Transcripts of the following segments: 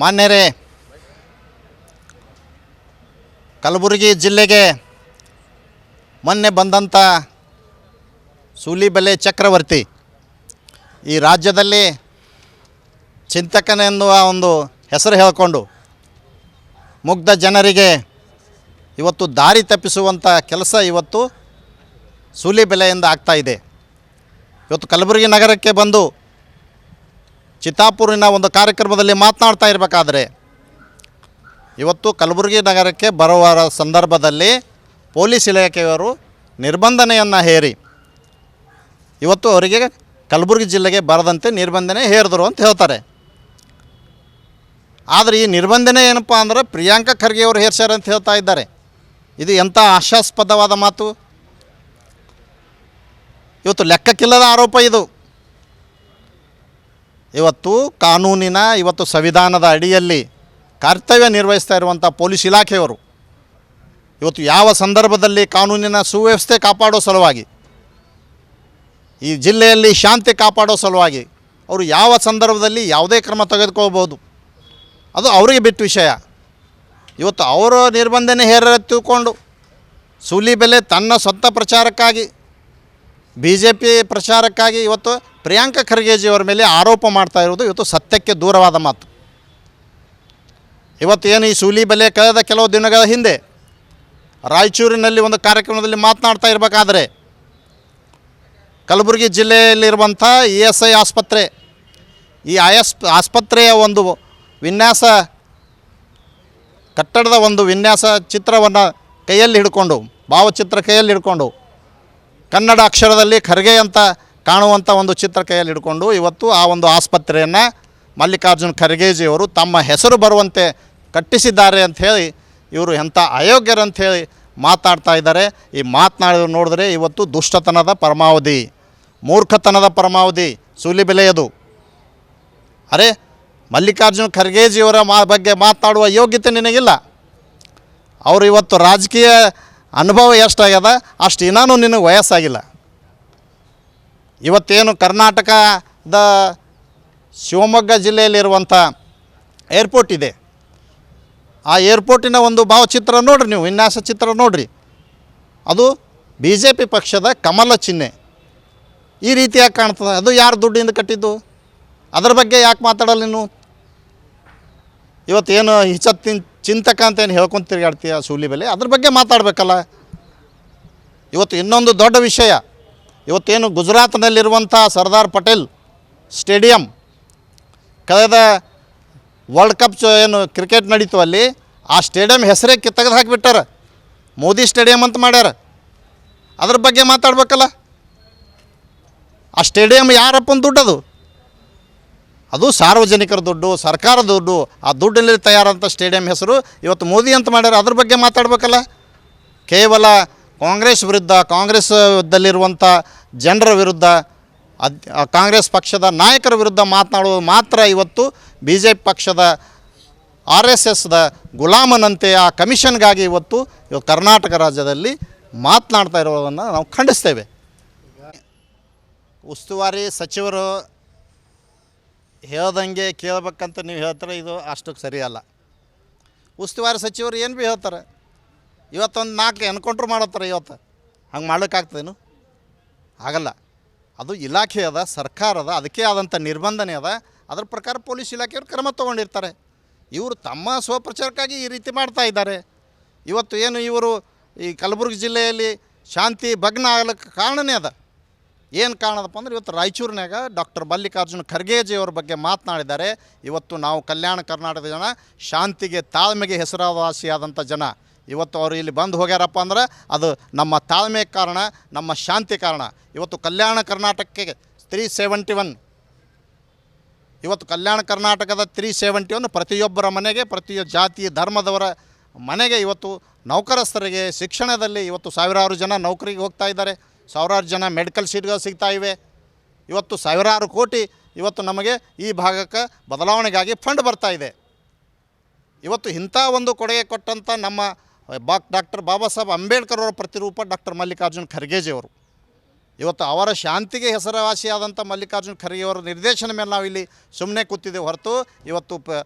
ಮಾನ್ಯರೇ, ಕಲಬುರಗಿ ಜಿಲ್ಲೆಗೆ ಮೊನ್ನೆ ಬಂದಂಥ ಸೂಲಿಬೆಲೆ ಚಕ್ರವರ್ತಿ ಈ ರಾಜ್ಯದಲ್ಲಿ ಚಿಂತಕನೆನ್ನುವ ಒಂದು ಹೆಸರು ಹೇಳಿಕೊಂಡು ಮುಗ್ಧ ಜನರಿಗೆ ಇವತ್ತು ದಾರಿ ತಪ್ಪಿಸುವಂಥ ಕೆಲಸ ಇವತ್ತು ಸೂಲಿಬೆಲೆಯಿಂದ ಆಗ್ತಾಯಿದೆ. ಇವತ್ತು ಕಲಬುರಗಿ ನಗರಕ್ಕೆ ಬಂದು ಚಿತ್ತಾಪುರಿನ ಒಂದು ಕಾರ್ಯಕ್ರಮದಲ್ಲಿ ಮಾತನಾಡ್ತಾ ಇರಬೇಕಾದ್ರೆ ಇವತ್ತು ಕಲಬುರಗಿ ನಗರಕ್ಕೆ ಬರುವ ಸಂದರ್ಭದಲ್ಲಿ ಪೊಲೀಸ್ ಇಲಾಖೆಯವರು ನಿರ್ಬಂಧನೆಯನ್ನು ಹೇರಿ ಇವತ್ತು ಅವರಿಗೆ ಕಲಬುರಗಿ ಜಿಲ್ಲೆಗೆ ಬರದಂತೆ ನಿರ್ಬಂಧನೆ ಹೇರಿದ್ರು ಅಂತ ಹೇಳ್ತಾರೆ. ಆದರೆ ಈ ನಿರ್ಬಂಧನೆ ಏನಪ್ಪ ಅಂದ್ರೆ ಪ್ರಿಯಾಂಕಾ ಖರ್ಗೆ ಅವರು ಹೇರ್ಸ್ಯಾರ ಅಂತ ಹೇಳ್ತಾ ಇದ್ದಾರೆ. ಇದು ಎಂಥ ಹಾಸ್ಯಾಸ್ಪದವಾದ ಮಾತು. ಇವತ್ತು ಲೆಕ್ಕಕ್ಕಿಲ್ಲದ ಆರೋಪ ಇದು. ಇವತ್ತು ಕಾನೂನಿನ ಇವತ್ತು ಸಂವಿಧಾನದ ಅಡಿಯಲ್ಲಿ ಕರ್ತವ್ಯ ನಿರ್ವಹಿಸ್ತಾ ಇರುವಂಥ ಪೊಲೀಸ್ ಇಲಾಖೆಯವರು ಇವತ್ತು ಯಾವ ಸಂದರ್ಭದಲ್ಲಿ ಕಾನೂನಿನ ಸುವ್ಯವಸ್ಥೆ ಕಾಪಾಡೋ ಸಲುವಾಗಿ, ಈ ಜಿಲ್ಲೆಯಲ್ಲಿ ಶಾಂತಿ ಕಾಪಾಡೋ ಸಲುವಾಗಿ ಅವರು ಯಾವ ಸಂದರ್ಭದಲ್ಲಿ ಯಾವುದೇ ಕ್ರಮ ತೆಗೆದುಕೊಳ್ಬೋದು, ಅದು ಅವರಿಗೆ ಬಿಟ್ಟ ವಿಷಯ. ಇವತ್ತು ಅವರ ನಿರ್ಬಂಧನೆ ಹೇರ ತಿಳ್ಕೊಂಡು ಸೂಲಿಬೆಲೆ ತನ್ನ ಸ್ವಂತ ಪ್ರಚಾರಕ್ಕಾಗಿ BJP ಪ್ರಚಾರಕ್ಕಾಗಿ ಇವತ್ತು ಪ್ರಿಯಾಂಕಾ ಖರ್ಗೆಜಿಯವರ ಮೇಲೆ ಆರೋಪ ಮಾಡ್ತಾ ಇರೋದು ಇವತ್ತು ಸತ್ಯಕ್ಕೆ ದೂರವಾದ ಮಾತು. ಇವತ್ತು ಏನು ಈ ಸೂಲಿಬೆಲೆ ಕಳೆದ ಕೆಲವು ದಿನಗಳ ಹಿಂದೆ ರಾಯಚೂರಿನಲ್ಲಿ ಒಂದು ಕಾರ್ಯಕ್ರಮದಲ್ಲಿ ಮಾತನಾಡ್ತಾ ಇರಬೇಕಾದ್ರೆ ಕಲಬುರಗಿ ಜಿಲ್ಲೆಯಲ್ಲಿರುವಂಥ ESI ಆಸ್ಪತ್ರೆ, ಈ ಆಸ್ಪತ್ರೆಯ ಒಂದು ವಿನ್ಯಾಸ, ಕಟ್ಟಡದ ಒಂದು ವಿನ್ಯಾಸ ಚಿತ್ರವನ್ನು ಕೈಯಲ್ಲಿ ಹಿಡ್ಕೊಂಡು, ಭಾವಚಿತ್ರ ಕೈಯಲ್ಲಿ ಹಿಡ್ಕೊಂಡು, ಕನ್ನಡ ಅಕ್ಷರದಲ್ಲಿ ಖರ್ಗೆ ಅಂತ ಕಾಣುವಂಥ ಒಂದು ಚಿತ್ರ ಕೈಯಲ್ಲಿ ಹಿಡ್ಕೊಂಡು ಇವತ್ತು ಆ ಒಂದು ಆಸ್ಪತ್ರೆಯನ್ನು ಮಲ್ಲಿಕಾರ್ಜುನ್ ಖರ್ಗೆಜಿಯವರು ತಮ್ಮ ಹೆಸರು ಬರುವಂತೆ ಕಟ್ಟಿಸಿದ್ದಾರೆ ಅಂಥೇಳಿ ಇವರು ಎಂಥ ಅಯೋಗ್ಯರಂಥೇಳಿ ಮಾತಾಡ್ತಾ ಇದ್ದಾರೆ. ಈ ಮಾತನಾಡಿದ್ರು ನೋಡಿದ್ರೆ ಇವತ್ತು ದುಷ್ಟತನದ ಪರಮಾವಧಿ, ಮೂರ್ಖತನದ ಪರಮಾವಧಿ ಸೂಲಿಬೆಲೆಯದು. ಅರೆ, ಮಲ್ಲಿಕಾರ್ಜುನ್ ಖರ್ಗೆಜಿಯವರ ಬಗ್ಗೆ ಮಾತನಾಡುವ ಯೋಗ್ಯತೆ ನಿನಗಿಲ್ಲ. ಅವರು ಇವತ್ತು ರಾಜಕೀಯ ಅನುಭವ ಎಷ್ಟಾಗ್ಯದ ಅಷ್ಟು ಇನ್ನೂ ನಿನಗೆ ವಯಸ್ಸಾಗಿಲ್ಲ. ಇವತ್ತೇನು ಕರ್ನಾಟಕದ ಶಿವಮೊಗ್ಗ ಜಿಲ್ಲೆಯಲ್ಲಿರುವಂಥ ಏರ್ಪೋರ್ಟ್ ಇದೆ, ಆ ಏರ್ಪೋರ್ಟಿನ ಒಂದು ಭಾವಚಿತ್ರ ನೋಡಿರಿ, ನೀವು ವಿನ್ಯಾಸ ಚಿತ್ರ ನೋಡಿರಿ, ಅದು BJP ಪಕ್ಷದ ಕಮಲ ಚಿಹ್ನೆ ಈ ರೀತಿಯಾಗಿ ಕಾಣ್ತದೆ. ಅದು ಯಾರು ದುಡ್ಡಿಂದ ಕಟ್ಟಿದ್ದು? ಅದರ ಬಗ್ಗೆ ಯಾಕೆ ಮಾತಾಡಲ್ಲ ನೀನು? ಇವತ್ತೇನು ಚಿಂತಕ ಅಂತೇನು ಹೇಳ್ಕೊಂಡು ತಿರುಗಾಡ್ತೀಯ ಸೂಲಿಬೆಲೆ, ಅದ್ರ ಬಗ್ಗೆ ಮಾತಾಡಬೇಕಲ್ಲ. ಇವತ್ತು ಇನ್ನೊಂದು ದೊಡ್ಡ ವಿಷಯ, ಇವತ್ತೇನು ಗುಜರಾತ್ನಲ್ಲಿರುವಂಥ ಸರ್ದಾರ್ ಪಟೇಲ್ ಸ್ಟೇಡಿಯಂ, ಕಳೆದ ವರ್ಲ್ಡ್ ಕಪ್ ಏನು ಕ್ರಿಕೆಟ್ ನಡೀತು ಅಲ್ಲಿ, ಆ ಸ್ಟೇಡಿಯಂ ಹೆಸರೇ ತೆಗೆದು ಹಾಕಿಬಿಟ್ಟಾರ, ಮೋದಿ ಸ್ಟೇಡಿಯಂ ಅಂತ ಮಾಡ್ಯಾರ. ಅದ್ರ ಬಗ್ಗೆ ಮಾತಾಡಬೇಕಲ್ಲ. ಆ ಸ್ಟೇಡಿಯಂ ಯಾರಪ್ಪನ ದುಡ್ಡದು? ಅದು ಸಾರ್ವಜನಿಕರ ದುಡ್ಡು, ಸರ್ಕಾರದ ದುಡ್ಡು. ಆ ದುಡ್ಡಲ್ಲಿ ತಯಾರಂಥ ಸ್ಟೇಡಿಯಂ ಹೆಸರು ಇವತ್ತು ಮೋದಿ ಅಂತ ಮಾಡ್ಯಾರ. ಅದ್ರ ಬಗ್ಗೆ ಮಾತಾಡಬೇಕಲ್ಲ. ಕೇವಲ ಕಾಂಗ್ರೆಸ್ ವಿರುದ್ಧ, ಕಾಂಗ್ರೆಸ್ದಲ್ಲಿರುವಂಥ ಜನರ ವಿರುದ್ಧ, ಕಾಂಗ್ರೆಸ್ ಪಕ್ಷದ ನಾಯಕರ ವಿರುದ್ಧ ಮಾತನಾಡೋದು ಮಾತ್ರ ಇವತ್ತು BJP ಪಕ್ಷದ RSSದ ಗುಲಾಮನಂತೆ ಆ ಕಮಿಷನ್ಗಾಗಿ ಇವತ್ತು ಕರ್ನಾಟಕ ರಾಜ್ಯದಲ್ಲಿ ಮಾತನಾಡ್ತಾ ಇರೋದನ್ನು ನಾವು ಖಂಡಿಸ್ತೇವೆ. ಉಸ್ತುವಾರಿ ಸಚಿವರು ಹೇಳ್ದಂಗೆ ಕೇಳಬೇಕಂತ ನೀವು ಹೇಳ್ತಾರೆ, ಇದು ಅಷ್ಟಕ್ಕೆ ಸರಿಯಲ್ಲ. ಉಸ್ತುವಾರಿ ಸಚಿವರು ಏನು ಭೀ ಹೇಳ್ತಾರೆ, ಇವತ್ತೊಂದು 4 ಎನ್ಕೌಂಟ್ರ್ ಮಾಡತ್ತಾರೆ, ಇವತ್ತು ಹಂಗೆ ಮಾಡ್ಲಿಕ್ಕಾಗ್ತದೇನು? ಆಗಲ್ಲ. ಅದು ಇಲಾಖೆ ಅದ, ಸರ್ಕಾರದ ಅದಕ್ಕೆ ಆದಂಥ ನಿರ್ಬಂಧನೆ ಅದ. ಅದ್ರ ಪ್ರಕಾರ ಪೊಲೀಸ್ ಇಲಾಖೆಯವರು ಕ್ರಮ ತೊಗೊಂಡಿರ್ತಾರೆ. ಇವರು ತಮ್ಮ ಸ್ವಪ್ರಚಾರಕ್ಕಾಗಿ ಈ ರೀತಿ ಮಾಡ್ತಾ ಇದ್ದಾರೆ. ಇವತ್ತು ಏನು ಇವರು ಈ ಕಲಬುರಗಿ ಜಿಲ್ಲೆಯಲ್ಲಿ ಶಾಂತಿ ಭಗ್ನ ಆಗಲಿಕ್ಕೆ ಕಾರಣನೇ ಅದ. ಏನು ಕಾರಣದಪ್ಪ ಅಂದ್ರೆ ಇವತ್ತು ರಾಯಚೂರಿನಾಗ ಡಾಕ್ಟರ್ ಮಲ್ಲಿಕಾರ್ಜುನ್ ಖರ್ಗೆಜಿಯವರ ಬಗ್ಗೆ ಮಾತನಾಡಿದ್ದಾರೆ. ಇವತ್ತು ನಾವು ಕಲ್ಯಾಣ ಕರ್ನಾಟಕದ ಜನ ಶಾಂತಿಗೆ, ತಾಳ್ಮೆಗೆ ಹೆಸರುವಾಸಿಯಾದಂಥ ಜನ. ಇವತ್ತು ಅವರು ಇಲ್ಲಿ ಬಂದು ಹೋಗ್ಯಾರಪ್ಪ ಅಂದ್ರೆ ಅದು ನಮ್ಮ ತಾಳ್ಮೆ ಕಾರಣ, ನಮ್ಮ ಶಾಂತಿ ಕಾರಣ. ಇವತ್ತು ಕಲ್ಯಾಣ ಕರ್ನಾಟಕಕ್ಕೆ 371, ಇವತ್ತು ಕಲ್ಯಾಣ ಕರ್ನಾಟಕದ 371 ಪ್ರತಿಯೊಬ್ಬರ ಮನೆಗೆ, ಪ್ರತಿ ಜಾತಿ ಧರ್ಮದವರ ಮನೆಗೆ ಇವತ್ತು ನೌಕರಸ್ಥರಿಗೆ ಶಿಕ್ಷಣದಲ್ಲಿ ಇವತ್ತು ಸಾವಿರಾರು ಜನ ನೌಕರಿಗೆ ಹೋಗ್ತಾ ಇದ್ದಾರೆ, ಸಾವಿರಾರು ಜನ ಮೆಡಿಕಲ್ ಸೀಟ್ಗಳು ಸಿಗ್ತಾ ಇವೆ. ಇವತ್ತು ಸಾವಿರಾರು ಕೋಟಿ ಇವತ್ತು ನಮಗೆ ಈ ಭಾಗಕ್ಕೆ ಬದಲಾವಣೆಗಾಗಿ ಫಂಡ್ ಬರ್ತಾ ಇದೆ. ಇವತ್ತು ಇಂಥ ಒಂದು ಕೊಡುಗೆ ಕೊಟ್ಟಂಥ ನಮ್ಮ ಡಾಕ್ಟರ್ ಬಾಬಾ ಸಾಹೇಬ್ ಅಂಬೇಡ್ಕರ್ ಅವರ ಪ್ರತಿರೂಪ ಡಾಕ್ಟರ್ ಮಲ್ಲಿಕಾರ್ಜುನ್ ಖರ್ಗೆಜಿಯವರು. ಇವತ್ತು ಅವರ ಶಾಂತಿಗೆ ಹೆಸರುವಾಸಿಯಾದಂಥ ಮಲ್ಲಿಕಾರ್ಜುನ ಖರ್ಗೆ ಅವರ ನಿರ್ದೇಶನ ಮೇಲೆ ನಾವು ಇಲ್ಲಿ ಸುಮ್ಮನೆ ಕೂತಿದ್ದೇವೆ ಹೊರತು ಇವತ್ತು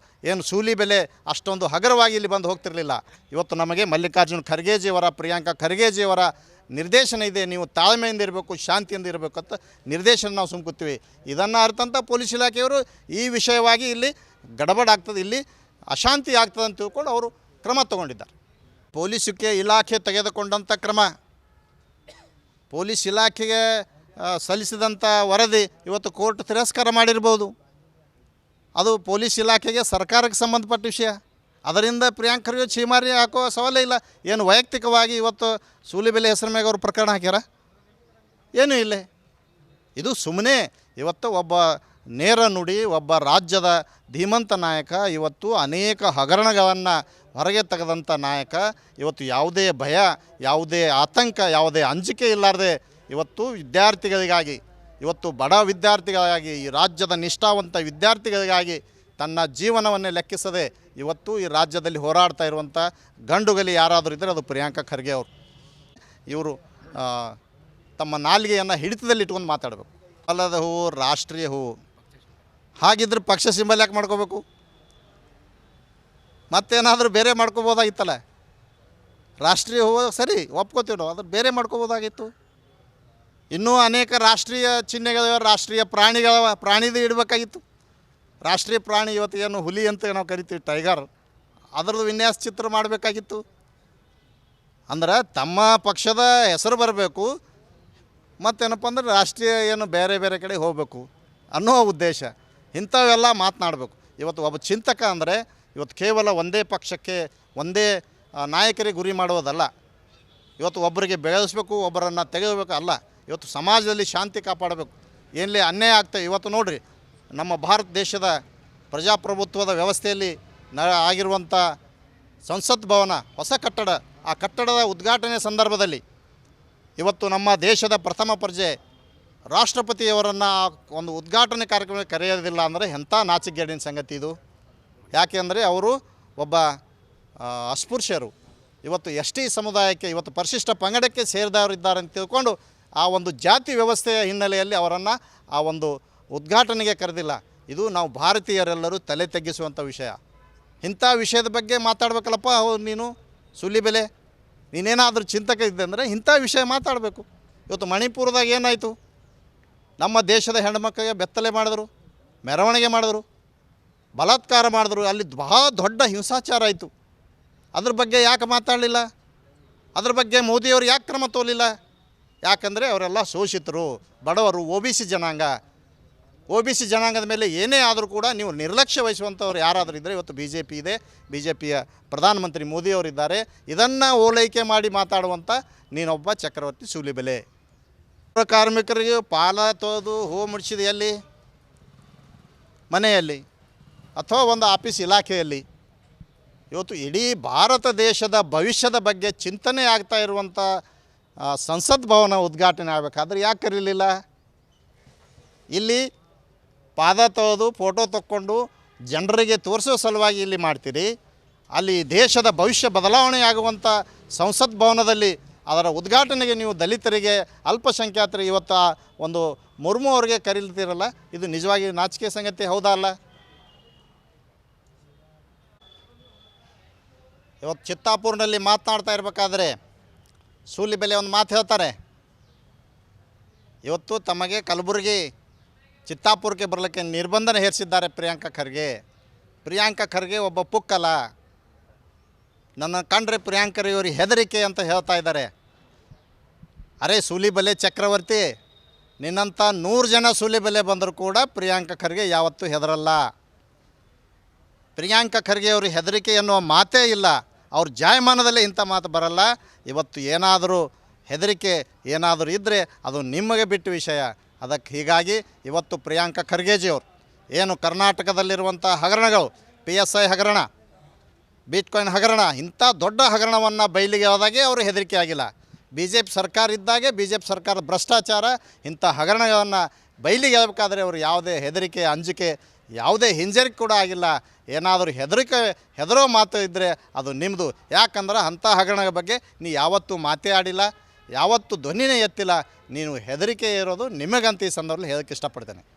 ಏನು ಸೂಲಿಬೆಲೆ ಅಷ್ಟೊಂದು ಹಗುರವಾಗಿ ಇಲ್ಲಿ ಬಂದು ಹೋಗ್ತಿರಲಿಲ್ಲ. ಇವತ್ತು ನಮಗೆ ಮಲ್ಲಿಕಾರ್ಜುನ ಖರ್ಗೆಜಿಯವರ, ಪ್ರಿಯಾಂಕಾ ಖರ್ಗೆಜಿಯವರ ನಿರ್ದೇಶನ ಇದೆ, ನೀವು ತಾಳ್ಮೆಯಿಂದ ಇರಬೇಕು, ಶಾಂತಿಯಿಂದ ಇರಬೇಕು ಅಂತ ನಿರ್ದೇಶನ ನಾವು ಸುಮ್ಮ ಕೂತೀವಿ. ಇದನ್ನು ಅರ್ಥಂತ ಪೊಲೀಸ್ ಇಲಾಖೆಯವರು ಈ ವಿಷಯವಾಗಿ ಇಲ್ಲಿ ಗಡಬಡಾಗ್ತದೆ, ಇಲ್ಲಿ ಅಶಾಂತಿ ಆಗ್ತದೆ ಅಂತ ತಿಳ್ಕೊಂಡು ಅವರು ಕ್ರಮ ತಗೊಂಡಿದ್ದಾರೆ. ಪೊಲೀಸ್ ಇಲಾಖೆ ತೆಗೆದುಕೊಂಡಂಥ ಕ್ರಮ, ಪೊಲೀಸ್ ಇಲಾಖೆಗೆ ಸಲ್ಲಿಸಿದಂಥ ವರದಿ ಇವತ್ತು ಕೋರ್ಟ್ ತಿರಸ್ಕಾರ ಮಾಡಿರ್ಬೋದು. ಅದು ಪೊಲೀಸ್ ಇಲಾಖೆಗೆ ಸರ್ಕಾರಕ್ಕೆ ಸಂಬಂಧಪಟ್ಟ ವಿಷಯ. ಅದರಿಂದ ಪ್ರಿಯಾಂಕ್ ಖರ್ಗೆ ಛೀಮಾರಿ ಹಾಕೋ ಸವಾಲೇ ಇಲ್ಲ. ಏನು ವೈಯಕ್ತಿಕವಾಗಿ ಇವತ್ತು ಸೂಲಿಬೆಲೆ ಹೆಸರ ಮ್ಯಾಗ ಅವರು ಪ್ರಕರಣ ಹಾಕ್ಯಾರ? ಏನೂ ಇಲ್ಲ. ಇದು ಸುಮ್ಮನೆ ಇವತ್ತು ಒಬ್ಬ ನೇರ ನುಡಿ, ಒಬ್ಬ ರಾಜ್ಯದ ಧೀಮಂತ ನಾಯಕ, ಇವತ್ತು ಅನೇಕ ಹಗರಣಗಳನ್ನು ಹೊರಗೆ ತೆಗೆದಂಥ ನಾಯಕ, ಇವತ್ತು ಯಾವುದೇ ಭಯ, ಯಾವುದೇ ಆತಂಕ, ಯಾವುದೇ ಅಂಜಿಕೆ ಇಲ್ಲಾರದೆ ಇವತ್ತು ವಿದ್ಯಾರ್ಥಿಗಳಿಗಾಗಿ, ಇವತ್ತು ಬಡ ವಿದ್ಯಾರ್ಥಿಗಳಿಗಾಗಿ, ಈ ರಾಜ್ಯದ ನಿಷ್ಠಾವಂತ ವಿದ್ಯಾರ್ಥಿಗಳಿಗಾಗಿ ತನ್ನ ಜೀವನವನ್ನೇ ಲೆಕ್ಕಿಸದೆ ಇವತ್ತು ಈ ರಾಜ್ಯದಲ್ಲಿ ಹೋರಾಡ್ತಾ ಇರುವಂಥ ಗಂಡುಗಲಿ ಯಾರಾದರೂ ಇದ್ದರೆ ಅದು ಪ್ರಿಯಾಂಕಾ ಖರ್ಗೆ ಅವರು. ಇವರು ತಮ್ಮ ನಾಲಿಗೆಯನ್ನು ಹಿಡಿತದಲ್ಲಿ ಇಟ್ಕೊಂಡು ಮಾತಾಡಬೇಕು. ಅಲ್ಲದ ಹೂವು ರಾಷ್ಟ್ರೀಯ ಹೂವು, ಹಾಗಿದ್ರೆ ಪಕ್ಷ ಸಿಂಬಲ್ ಯಾಕೆ ಮಾಡ್ಕೋಬೇಕು? ಮತ್ತೇನಾದರೂ ಬೇರೆ ಮಾಡ್ಕೋಬೋದಾಗಿತ್ತಲ್ಲ. ರಾಷ್ಟ್ರೀಯ ಹೂವು ಸರಿ ಒಪ್ಕೋತೀವಿ ನಾವು, ಅದ್ರ ಬೇರೆ ಮಾಡ್ಕೋಬೋದಾಗಿತ್ತು. ಇನ್ನೂ ಅನೇಕ ರಾಷ್ಟ್ರೀಯ ಚಿಹ್ನೆಗಳಿವೆ, ರಾಷ್ಟ್ರೀಯ ಪ್ರಾಣಿಗಳವ, ಪ್ರಾಣಿದು ಇಡಬೇಕಾಗಿತ್ತು. ರಾಷ್ಟ್ರೀಯ ಪ್ರಾಣಿ ಇವತ್ತು ಏನು ಹುಲಿ ಅಂತ ನಾವು ಕರಿತೀವಿ, ಟೈಗರ್, ಅದರದ್ದು ವಿನ್ಯಾಸ ಚಿತ್ರ ಮಾಡಬೇಕಾಗಿತ್ತು. ಅಂದ್ರೆ ತಮ್ಮ ಪಕ್ಷದ ಹೆಸರು ಬರಬೇಕು, ಮತ್ತೇನಪ್ಪ ಅಂದ್ರೆ ರಾಷ್ಟ್ರೀಯ ಏನು ಬೇರೆ ಬೇರೆ ಕಡೆ ಹೋಗಬೇಕು ಅನ್ನೋ ಉದ್ದೇಶ. ಇಂಥವೆಲ್ಲ ಮಾತನಾಡಬೇಕು. ಇವತ್ತು ಒಬ್ಬ ಚಿಂತಕ ಅಂದರೆ ಇವತ್ತು ಕೇವಲ ಒಂದೇ ಪಕ್ಷಕ್ಕೆ, ಒಂದೇ ನಾಯಕರಿಗೆ ಗುರಿ ಮಾಡುವುದಲ್ಲ. ಇವತ್ತು ಒಬ್ಬರಿಗೆ ಬೆಳೆಸಬೇಕು, ಒಬ್ಬರನ್ನು ತೆಗೆಯಬೇಕು ಅಲ್ಲ. ಇವತ್ತು ಸಮಾಜದಲ್ಲಿ ಶಾಂತಿ ಕಾಪಾಡಬೇಕು. ಏನಲ್ಲಿ ಅನ್ಯಾಯ ಆಗ್ತದೆ. ಇವತ್ತು ನೋಡಿರಿ, ನಮ್ಮ ಭಾರತ ದೇಶದ ಪ್ರಜಾಪ್ರಭುತ್ವದ ವ್ಯವಸ್ಥೆಯಲ್ಲಿ ಆಗಿರುವಂಥ ಸಂಸತ್ ಭವನ ಹೊಸ ಕಟ್ಟಡ, ಆ ಕಟ್ಟಡದ ಉದ್ಘಾಟನೆ ಸಂದರ್ಭದಲ್ಲಿ ಇವತ್ತು ನಮ್ಮ ದೇಶದ ಪ್ರಥಮ ಪ್ರಜೆ ರಾಷ್ಟ್ರಪತಿಯವರನ್ನು ಒಂದು ಉದ್ಘಾಟನೆ ಕಾರ್ಯಕ್ರಮಕ್ಕೆ ಕರೆಯೋದಿಲ್ಲ ಅಂದರೆ ಎಂಥ ನಾಚಿಕೆಗೇಡಿನ ಸಂಗತಿ ಇದು. ಯಾಕೆಂದರೆ ಅವರು ಒಬ್ಬ ಅಸ್ಪೃಶ್ಯರು, ಇವತ್ತು ಎಸ್ ಟಿ ಸಮುದಾಯಕ್ಕೆ, ಇವತ್ತು ಪರಿಶಿಷ್ಟ ಪಂಗಡಕ್ಕೆ ಸೇರಿದವರಿದ್ದಾರೆ ಅಂತ ತಿಳ್ಕೊಂಡು ಆ ಒಂದು ಜಾತಿ ವ್ಯವಸ್ಥೆಯ ಹಿನ್ನೆಲೆಯಲ್ಲಿ ಅವರನ್ನು ಆ ಒಂದು ಉದ್ಘಾಟನೆಗೆ ಕರೆದಿಲ್ಲ. ಇದು ನಾವು ಭಾರತೀಯರೆಲ್ಲರೂ ತಲೆ ತಗ್ಗಿಸುವಂಥ ವಿಷಯ. ಇಂಥ ವಿಷಯದ ಬಗ್ಗೆ ಮಾತಾಡಬೇಕಲ್ಲಪ್ಪ ನೀನು ಸೂಲಿಬೆಲೆ. ನೀನೇನಾದರೂ ಚಿಂತಕ ಇದ್ದೆ ಅಂದರೆ ಇಂಥ ವಿಷಯ ಮಾತಾಡಬೇಕು. ಇವತ್ತು ಮಣಿಪುರದಾಗ ಏನಾಯಿತು? ನಮ್ಮ ದೇಶದ ಹೆಣ್ಮಕ್ಳಿಗೆ ಬೆತ್ತಲೆ ಮಾಡಿದ್ರು, ಮೆರವಣಿಗೆ ಮಾಡಿದ್ರು, ಬಲಾತ್ಕಾರ ಮಾಡಿದ್ರು, ಅಲ್ಲಿ ಬಹಳ ದೊಡ್ಡ ಹಿಂಸಾಚಾರ ಆಯಿತು. ಅದ್ರ ಬಗ್ಗೆ ಯಾಕೆ ಮಾತಾಡಲಿಲ್ಲ? ಅದ್ರ ಬಗ್ಗೆ ಮೋದಿಯವರು ಯಾಕೆ ಕ್ರಮ ತೋಲಿಲ್ಲ? ಯಾಕಂದರೆ ಅವರೆಲ್ಲ ಶೋಷಿತರು, ಬಡವರು, ಒ ಬಿ ಸಿ ಜನಾಂಗ. ಒ ಬಿ ಸಿ ಜನಾಂಗದ ಮೇಲೆ ಏನೇ ಆದರೂ ಕೂಡ ನೀವು ನಿರ್ಲಕ್ಷ್ಯ ವಹಿಸುವಂಥವ್ರು ಯಾರಾದರೂ ಇದ್ದರೆ ಇವತ್ತು ಬಿ ಜೆ ಪಿ ಇದೆ, ಬಿ ಜೆ ಪಿಯ ಪ್ರಧಾನಮಂತ್ರಿ ಮೋದಿಯವರಿದ್ದಾರೆ. ಇದನ್ನು ಓಲೈಕೆ ಮಾಡಿ ಮಾತಾಡುವಂಥ ನೀನೊಬ್ಬ ಚಕ್ರವರ್ತಿ ಸೂಲಿಬೆಲೆ. ಕಾರ್ಮಿಕರಿಗೆ ಪಾಲ ತೊಳೆದು ಹೂ ಮುಡಿಸಿದ ಎಲ್ಲಿ? ಮನೆಯಲ್ಲಿ ಅಥವಾ ಒಂದು ಆಫೀಸ್ ಇಲಾಖೆಯಲ್ಲಿ. ಇವತ್ತು ಇಡೀ ಭಾರತ ದೇಶದ ಭವಿಷ್ಯದ ಬಗ್ಗೆ ಚಿಂತನೆ ಆಗ್ತಾ ಇರುವಂಥ ಸಂಸತ್ ಭವನ ಉದ್ಘಾಟನೆ ಆಗಬೇಕಾದ್ರೆ ಯಾಕೆ ಕರೀಲಿಲ್ಲ? ಇಲ್ಲಿ ಪಾದ ತೊಳೆದು ಫೋಟೋ ತಕ್ಕೊಂಡು ಜನರಿಗೆ ತೋರಿಸೋ ಸಲುವಾಗಿ ಇಲ್ಲಿ ಮಾಡ್ತೀರಿ. ಅಲ್ಲಿ ದೇಶದ ಭವಿಷ್ಯ ಬದಲಾವಣೆ ಆಗುವಂಥ ಸಂಸತ್ ಭವನದಲ್ಲಿ ಅದರ ಉದ್ಘಾಟನೆಗೆ ನೀವು ದಲಿತರಿಗೆ, ಅಲ್ಪಸಂಖ್ಯಾತರಿಗೆ ಇವತ್ತು ಒಂದು ಮುರ್ಮು ಅವರಿಗೆ ಕರೀತಿರಲ್ಲ, ಇದು ನಿಜವಾಗಿ ನಾಚಿಕೆ ಸಂಗತಿ ಹೌದಾ ಅಲ್ಲ? ಇವತ್ತು ಚಿತ್ತಾಪುರ್ನಲ್ಲಿ ಮಾತನಾಡ್ತಾ ಇರಬೇಕಾದ್ರೆ ಸೂಲಿಬೆಲೆ ಒಂದು ಮಾತು ಹೇಳ್ತಾರೆ. ಇವತ್ತು ತಮಗೆ ಕಲಬುರಗಿ, ಚಿತ್ತಾಪುರಕ್ಕೆ ಬರಲಿಕ್ಕೆ ನಿರ್ಬಂಧನೆ ಹೇರಿಸಿದ್ದಾರೆ ಪ್ರಿಯಾಂಕಾ ಖರ್ಗೆ. ಪ್ರಿಯಾಂಕಾ ಖರ್ಗೆ ಒಬ್ಬ ಪುಕ್ಕಲ, ನನ್ನ ಕಂಡ್ರೆ ಪ್ರಿಯಾಂಕರಿಯವರಿಗೆ ಹೆದರಿಕೆ ಅಂತ ಹೇಳ್ತಾ ಇದ್ದಾರೆ. ಅರೆ ಸೂಲಿಬೆಲೆ ಚಕ್ರವರ್ತಿ, ನಿನ್ನಂಥ 100 ಜನ ಸೂಲಿಬೆಲೆ ಬಂದರೂ ಕೂಡ ಪ್ರಿಯಾಂಕಾ ಖರ್ಗೆ ಯಾವತ್ತೂ ಹೆದರಲ್ಲ. ಪ್ರಿಯಾಂಕಾ ಖರ್ಗೆ ಅವರು ಹೆದರಿಕೆ ಎನ್ನುವ ಮಾತೇ ಇಲ್ಲ. ಅವ್ರ ಜಾಯಮಾನದಲ್ಲೇ ಇಂಥ ಮಾತು ಬರಲ್ಲ. ಇವತ್ತು ಏನಾದರೂ ಹೆದರಿಕೆ ಏನಾದರೂ ಇದ್ದರೆ ಅದು ನಿಮಗೆ ಬಿಟ್ಟು ವಿಷಯ. ಅದಕ್ಕೆ ಹೀಗಾಗಿ ಇವತ್ತು ಪ್ರಿಯಾಂಕಾ ಖರ್ಗೆಜಿಯವರು ಏನು ಕರ್ನಾಟಕದಲ್ಲಿರುವಂಥ ಹಗರಣಗಳು, PSI ಹಗರಣ, ಬಿಟ್ಕಾಯಿನ್ ಹಗರಣ, ಇಂಥ ದೊಡ್ಡ ಹಗರಣವನ್ನು ಬಯಲಿಗೆ ಹೋದಾಗೆ ಅವರು ಹೆದರಿಕೆ ಆಗಿಲ್ಲ. BJP ಸರ್ಕಾರ ಇದ್ದಾಗೆ BJP ಸರ್ಕಾರದ ಭ್ರಷ್ಟಾಚಾರ, ಇಂಥ ಹಗರಣಗಳನ್ನು ಬಯಲಿಗೆ ಹೇಳಬೇಕಾದ್ರೆ ಅವರು ಯಾವುದೇ ಹೆದರಿಕೆ, ಅಂಜಿಕೆ, ಯಾವುದೇ ಹಿಂಜರಿಕೆ ಕೂಡ ಆಗಿಲ್ಲ. ಏನಾದರೂ ಹೆದರೋ ಮಾತು ಇದ್ದರೆ ಅದು ನಿಮ್ಮದು. ಯಾಕಂದ್ರೆ ಅಂಥ ಹಗರಣಗಳ ಬಗ್ಗೆ ನೀ ಯಾವತ್ತೂ ಮಾತೇ ಆಡಿಲ್ಲ. ಯಾವತ್ತು ಧ್ವನಿನೇ ಎತ್ತಿಲ್ಲ. ನೀನು ಹೆದರಿಕೆ ಇರೋದು ನಿಮಗಂತ ಈ ಸಂದರ್ಭದಲ್ಲಿ ಹೇಳೋಕ್ಕೆ ಇಷ್ಟಪಡ್ತೇನೆ.